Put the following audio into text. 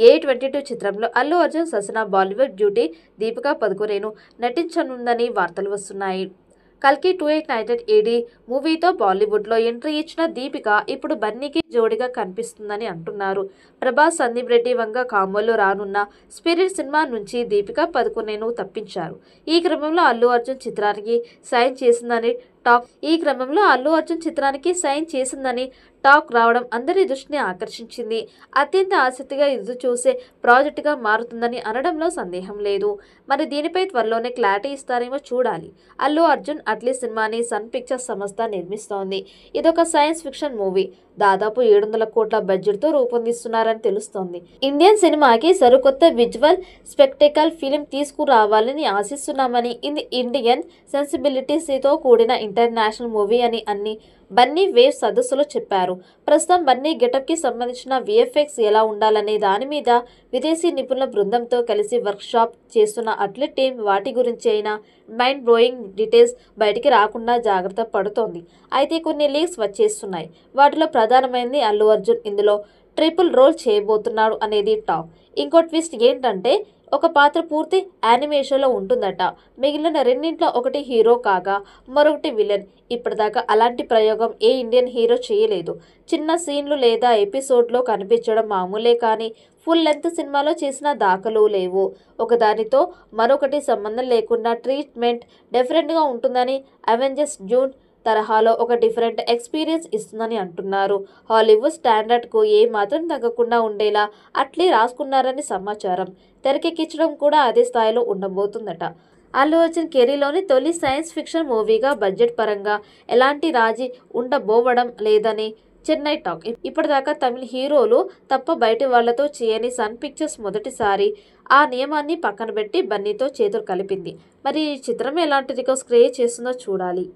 A22 చిత్రంలో అల్లు అర్జున్ సరసన Bollywood beauty Deepika పదుకొనెను నటించనుందని వార్తలు వస్తున్నాయి. కల్కి 2898 AD మూవీతో బాలీవుడ్లో ఎంట్రీ ఇచ్చిన దీపిక ఇప్పుడు బన్నీకి జోడిగా కనిపిస్తుందని అంటున్నారు. ప్రభాస్, సందీప్ రెడ్డి వంగ కాంబోలో రానున్న స్పిరిట్ సినిమా నుంచి దీపిక పదుకొనెను తప్పించారు. ఈ క్రమంలో అల్లు అర్జున్ చిత్రానికి సైన్ చేసిందని టాక్ రావడం అందరి దృష్టిని ఆకర్షించింది. అత్యంత ఆసక్తిగా ఎదురుచూసే ప్రాజెక్టుగా మారుతుందని అనడంలో సందేహం లేదు. మరి దీనిపై త్వరలోనే క్లారిటీ ఇస్తారేమో చూడాలి. అల్లు అర్జున్ అట్లీ సినిమాని సన్ పిక్చర్స్ సంస్థ నిర్మిస్తోంది. ఇదొక సైన్స్ ఫిక్షన్ మూవీ. దాదాపు 700 కోట్ల బడ్జెట్తో రూపొందిస్తున్నారని తెలుస్తోంది. ఇండియన్ సినిమాకి సరికొత్త విజువల్ స్పెక్టేకల్ ఫిలిం తీసుకురావాలని ఆశిస్తున్నామని, ఇది ఇండియన్ సెన్సిబిలిటీస్తో కూడిన ఇంటర్నేషనల్ మూవీ అని బన్నీ వేవ్ సదస్సులో చెప్పారు. ప్రస్తుతం బన్నీ గెటప్కి సంబంధించిన VFX ఎలా ఉండాలనే దాని మీద విదేశీ నిపుణుల బృందంతో కలిసి వర్క్షాప్ చేస్తున్న అట్లీ టీం వాటి గురించి అయినా మైండ్ బ్లోయింగ్ డీటెయిల్స్ బయటికి రాకుండా జాగ్రత్త పడుతోంది. అయితే కొన్ని లీక్స్ వచ్చేస్తున్నాయి. వాటిలో ప్రధానమైనది అల్లు అర్జున్ ఇందులో ట్రిపుల్ రోల్ చేయబోతున్నాడు అనేది టాక్. ఇంకో ట్విస్ట్ ఏంటంటే ఒక పాత్ర పూర్తి యానిమేషన్లో ఉంటుందట. మిగిలిన రెండింట్లో ఒకటి హీరో కాగా మరొకటి విలన్. ఇప్పటిదాకా అలాంటి ప్రయోగం ఏ ఇండియన్ హీరో చేయలేదు. చిన్న సీన్లు లేదా ఎపిసోడ్లో కనిపించడం మామూలే కానీ ఫుల్ లెంత్ సినిమాలో చేసిన దాఖలు లేవు. ఒకదానితో మరొకటి సంబంధం లేకుండా ట్రీట్మెంట్ డిఫరెంట్గా ఉంటుందని, అవెంజర్స్ జూన్ తరహాలో ఒక డిఫరెంట్ ఎక్స్పీరియన్స్ ఇస్తుందని అంటున్నారు. హాలీవుడ్ స్టాండర్డ్కు ఏ మాత్రం తగ్గకుండా ఉండేలా అట్లీ రాసుకున్నారని సమాచారం. తెరకెక్కించడం కూడా అదే స్థాయిలో ఉండబోతుందట. అల్లు అర్జున్ కెరీర్లోని తొలి సైన్స్ ఫిక్షన్ మూవీగా బడ్జెట్ పరంగా ఎలాంటి రాజీ ఉండబోవడం లేదని చెన్నై టాక్. ఇప్పటిదాకా తమిళ హీరోలు తప్ప బయటి వాళ్లతో చేయని సన్ పిక్చర్స్ మొదటిసారి ఆ నియమాన్ని పక్కన పెట్టి బన్నీతో చేతులు కలిపింది. మరి ఈ చిత్రం ఎలాంటి రికార్డ్స్ క్రియేట్ చేస్తుందో చూడాలి.